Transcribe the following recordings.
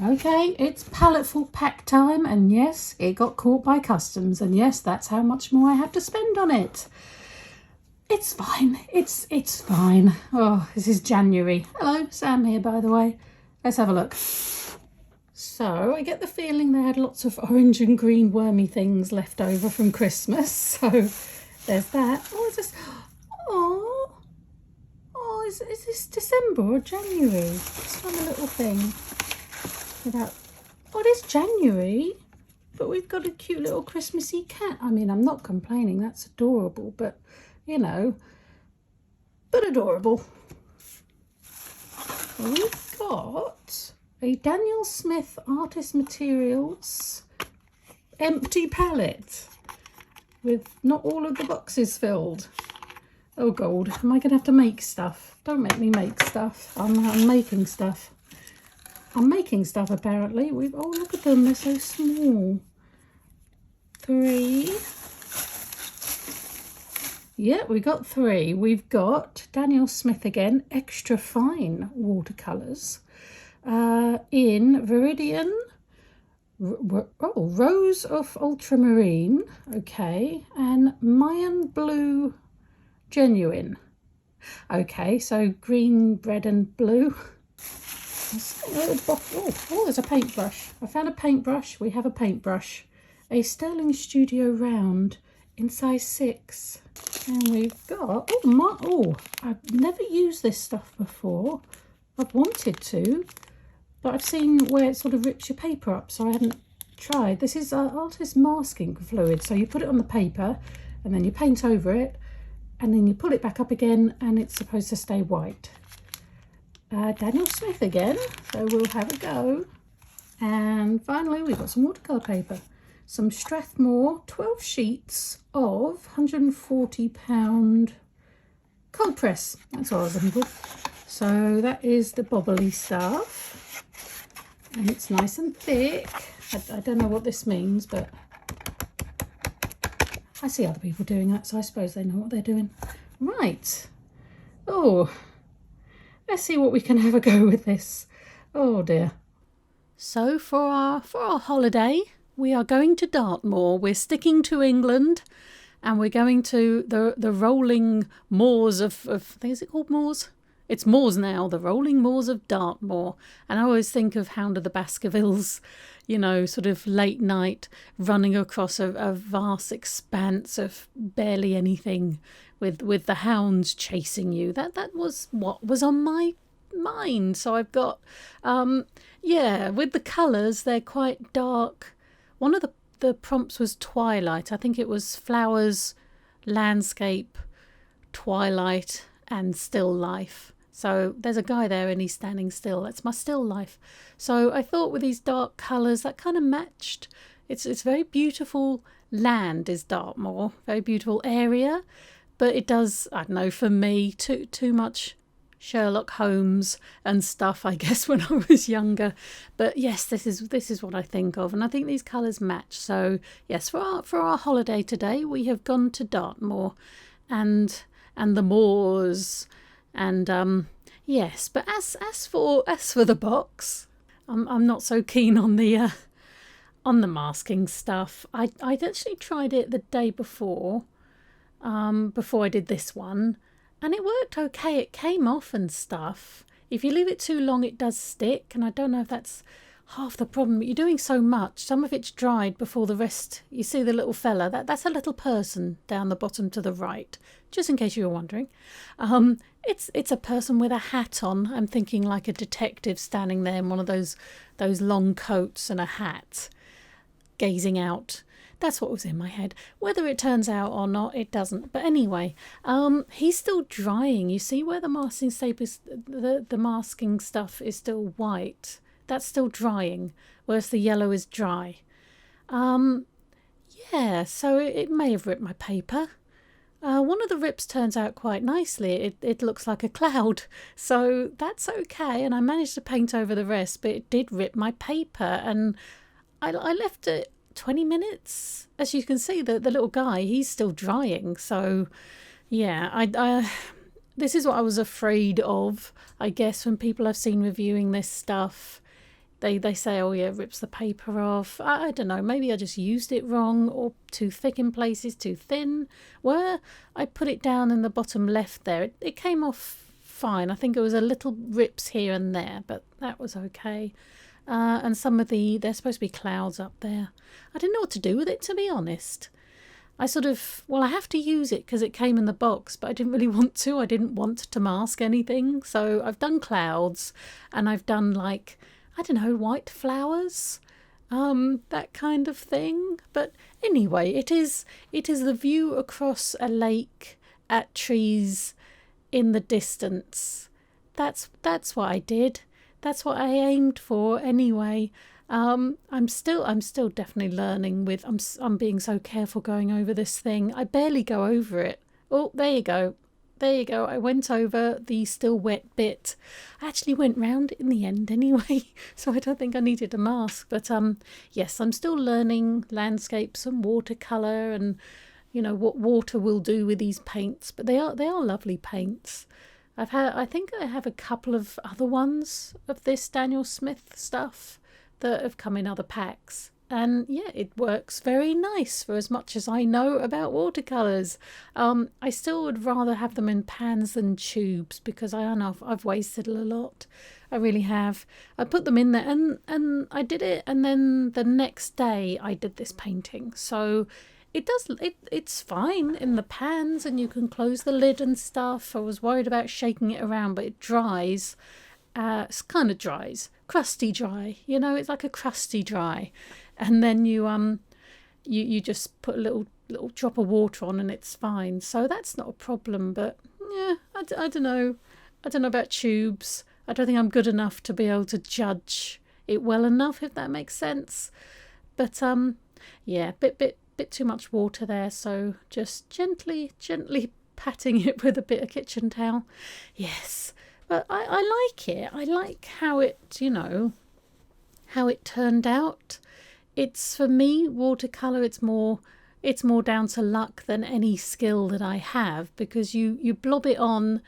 Okay, it's Paletteful Pack time, and yes, it got caught by customs, and yes, that's how much more I have to spend on it. It's fine. It's fine. Oh, this is January. Hello, Sam here, by the way. Let's have a look. So I get the feeling they had lots of orange and green wormy things left over from Christmas. So there's that. Oh, is this? Oh, is this December or January? This fun little thing. Without, oh, it is January, but we've got a cute little Christmassy cat. I mean, I'm not complaining. That's adorable, but you know, but adorable. We've got a Daniel Smith Artist Materials empty palette with not all of the boxes filled. Oh God, am I gonna have to make stuff? Don't make me make stuff. I'm making stuff. I'm making stuff apparently. Oh, look at them, they're so small. 3. Yeah, we got 3. We've got Daniel Smith again, extra fine watercolours in Viridian, Rose of Ultramarine, okay, and Mayan Blue Genuine. Okay, so green, red and blue. Oh, there's a paintbrush. I found a paintbrush. We have a paintbrush. A Sterling Studio Round in size 6. And we've got, I've never used this stuff before. I've wanted to, but I've seen where it sort of rips your paper up, so I hadn't tried. This is artist masking fluid. So you put it on the paper and then you paint over it and then you pull it back up again and it's supposed to stay white. Daniel Smith again, so we'll have a go. And finally we've got some watercolour paper, some Strathmore 12 sheets of £140 cold press. That's what I was looking for. So that is the bobbly stuff, and it's nice and thick. I don't know what this means, but I see other people doing that, so I suppose they know what they're doing. Right. Oh, let's see what we can have a go with this. Oh dear. So for our holiday, we are going to Dartmoor. We're sticking to England, and we're going to the rolling moors of I think, is it called moors? It's moors now, the rolling moors of Dartmoor. And I always think of Hound of the Baskervilles, you know, sort of late night running across a vast expanse of barely anything with the hounds chasing you. That was what was on my mind. So I've got, yeah, with the colours, they're quite dark. One of the prompts was twilight. I think it was flowers, landscape, twilight and still life. So there's a guy there and he's standing still. That's my still life. So I thought with these dark colours that kind of matched. It's very beautiful land is Dartmoor, very beautiful area, but it does, I don't know, for me too much Sherlock Holmes and stuff, I guess, when I was younger. But yes, this is what I think of, and I think these colours match. So yes, for our holiday today, we have gone to Dartmoor and the moors. And yes, but as for the box, I'm not so keen on the masking stuff. I'd actually tried it the day before I did this one, and it worked okay. It came off and stuff. If you leave it too long, it does stick, and I don't know if that's half the problem. You're doing so much. Some of it's dried before the rest. You see the little fella? That's a little person down the bottom to the right, just in case you were wondering. It's a person with a hat on. I'm thinking like a detective standing there in one of those long coats and a hat, gazing out. That's what was in my head. Whether it turns out or not, it doesn't. But anyway, he's still drying. You see where the masking tape is, the masking stuff is still white. That's still drying, whereas the yellow is dry. Yeah, so it may have ripped my paper. One of the rips turns out quite nicely. It looks like a cloud, so that's okay. And I managed to paint over the rest, but it did rip my paper. And I left it 20 minutes. As you can see, the little guy, he's still drying. So yeah, I this is what I was afraid of, I guess, when people I've seen reviewing this stuff. they say, oh yeah, it rips the paper off. I don't know, maybe I just used it wrong, or too thick in places, too thin. Where I put it down in the bottom left there, it came off fine. I think it was a little rips here and there, but that was okay. And some of there's supposed to be clouds up there. I didn't know what to do with it, to be honest. I I have to use it because it came in the box, but I didn't really want to. I didn't want to mask anything. So I've done clouds, and I've done like, I don't know, white flowers, that kind of thing. But anyway, it is the view across a lake at trees in the distance. That's what I did. That's what I aimed for anyway. I'm still definitely learning with, I'm being so careful going over this thing. I barely go over it. Oh, there you go. There you go. I went over the still wet bit. I actually went round it in the end anyway, so I don't think I needed a mask. But yes, I'm still learning landscapes and watercolour, and you know what water will do with these paints. But they are lovely paints. I think I have a couple of other ones of this Daniel Smith stuff that have come in other packs, and yeah, it works very nice for as much as I know about watercolours. I still would rather have them in pans than tubes, because I know I've wasted a lot. I really have. I put them in there and I did it, and then the next day I did this painting, so it's fine in the pans, and you can close the lid and stuff. I was worried about shaking it around, but it dries. It kind of dries, crusty dry. You know, it's like a crusty dry, and then you just put a little drop of water on, and it's fine. So that's not a problem. But yeah, I don't know. I don't know about tubes. I don't think I'm good enough to be able to judge it well enough, if that makes sense. But yeah, bit too much water there, so just gently patting it with a bit of kitchen towel. Yes, but I like it. I like how it, how it turned out. It's, for me, watercolour, it's more down to luck than any skill that I have, because you blob it on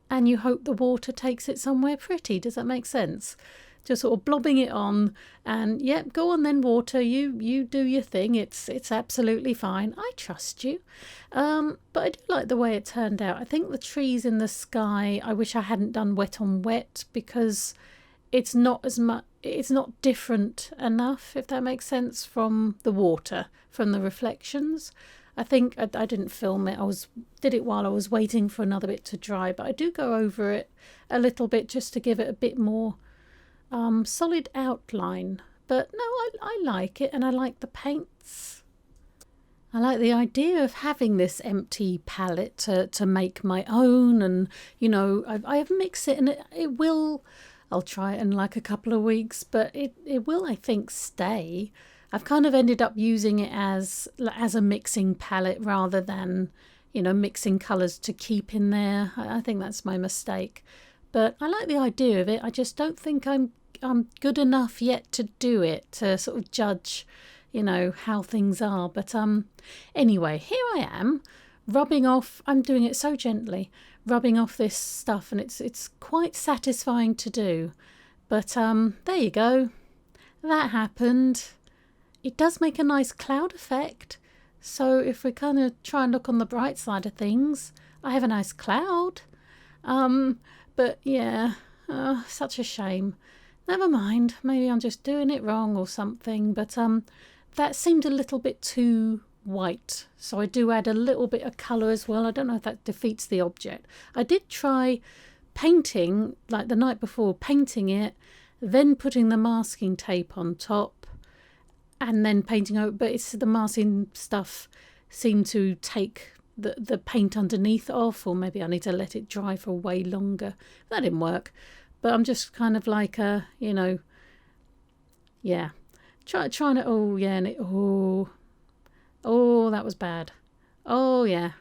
and you hope the water takes it somewhere pretty. Does that make sense? Just sort of blobbing it on, and yep, go on then, water, you do your thing. It's absolutely fine. I trust you. But I do like the way it turned out. I think the trees in the sky, I wish I hadn't done wet on wet, because it's not different enough, if that makes sense, from the water, from the reflections. I think I didn't film it. Did it while I was waiting for another bit to dry, but I do go over it a little bit just to give it a bit more solid outline. But no, I like it, and I like the paints. I like the idea of having this empty palette to make my own, and I have mixed it, and it will. I'll try it in like a couple of weeks, but it will, I think, stay. I've kind of ended up using it as a mixing palette rather than mixing colours to keep in there. I think that's my mistake, but I like the idea of it. I just don't think I'm good enough yet to do it, to sort of judge how things are. But anyway, here I am rubbing off. I'm doing it so gently, rubbing off this stuff, and it's quite satisfying to do. But there you go, that happened. It does make a nice cloud effect, so if we kind of try and look on the bright side of things, I have a nice cloud. But yeah, such a shame. Never mind, maybe I'm just doing it wrong or something, but that seemed a little bit too white, so I do add a little bit of colour as well. I don't know if that defeats the object. I did try painting, like the night before, painting it, then putting the masking tape on top, and then painting over, but it's the masking stuff seemed to take the paint underneath off, or maybe I need to let it dry for way longer. That didn't work. But I'm just kind of like yeah, trying to, oh yeah, and oh, that was bad. Oh yeah,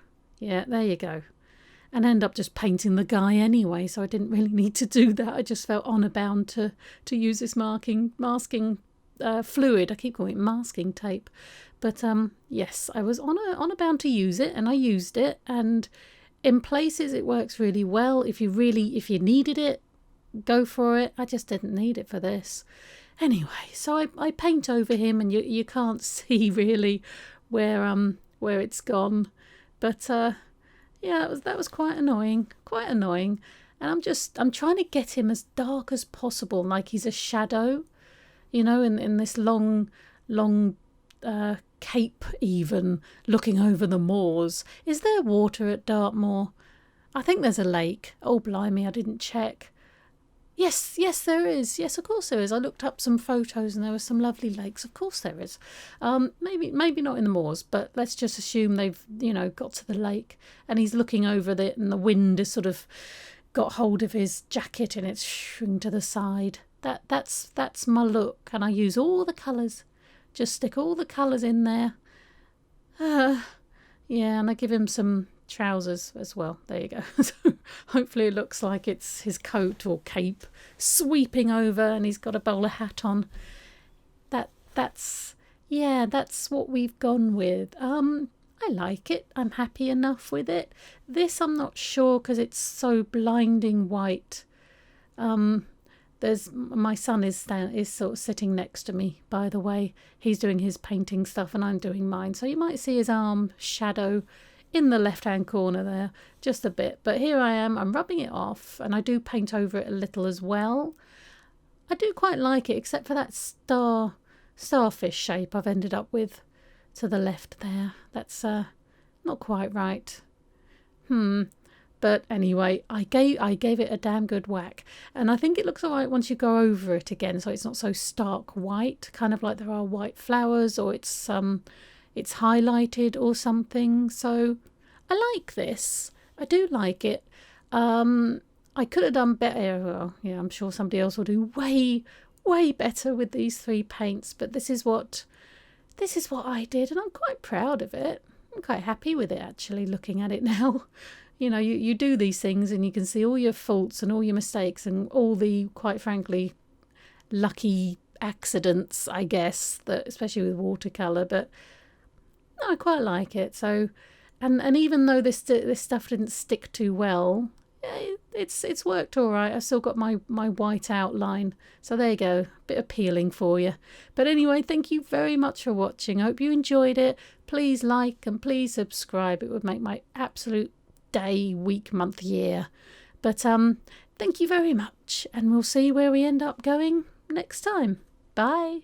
there you go. And I ended up just painting the guy anyway, so I didn't really need to do that. I just felt honour bound to use this masking fluid. I keep calling it masking tape, but yes, I was honour bound to use it, and I used it, and in places it works really well. If you needed it, go for it. I just didn't need it for this. Anyway, so I paint over him, and you can't see really where it's gone. But yeah, that was quite annoying. Quite annoying. And I'm trying to get him as dark as possible, like he's a shadow, you know, in this long cape, even looking over the moors. Is there water at Dartmoor? I think there's a lake. Oh, blimey, I didn't check. Yes, there is. Yes, of course there is. I looked up some photos and there were some lovely lakes. Of course there is. Maybe not in the moors, but let's just assume they've, got to the lake, and he's looking over it, and the wind has sort of got hold of his jacket and it's shooing to the side. That's my look, and I use all the colours. Just stick all the colours in there. Yeah, and I give him some trousers as well. There you go. So hopefully it looks like it's his coat or cape sweeping over, and he's got a bowler hat on. That's what we've gone with. I like it. I'm happy enough with it. This I'm not sure, because it's so blinding white. There's my son is sort of sitting next to me, by the way. He's doing his painting stuff and I'm doing mine, so you might see his arm shadow in the left hand corner there just a bit. But here I am, I'm rubbing it off, and I do paint over it a little as well. I do quite like it, except for that starfish shape I've ended up with to the left there. That's not quite right. But anyway, I gave it a damn good whack, and I think it looks all right once you go over it again, so it's not so stark white, kind of like there are white flowers, or it's highlighted or something. So I like this. I do like it. I could have done better. Well, yeah, I'm sure somebody else will do way better with these 3 paints, but this is what I did, and I'm quite proud of it. I'm quite happy with it, actually, looking at it now. You do these things and you can see all your faults and all your mistakes and all the, quite frankly, lucky accidents, I guess, that especially with watercolour. But no, I quite like it. So, and even though this stuff didn't stick too well, it's worked all right. I've still got my white outline. So there you go, a bit of peeling for you. But anyway, thank you very much for watching. I hope you enjoyed it. Please like and please subscribe. It would make my absolute day, week, month, year. But thank you very much, and we'll see where we end up going next time. Bye.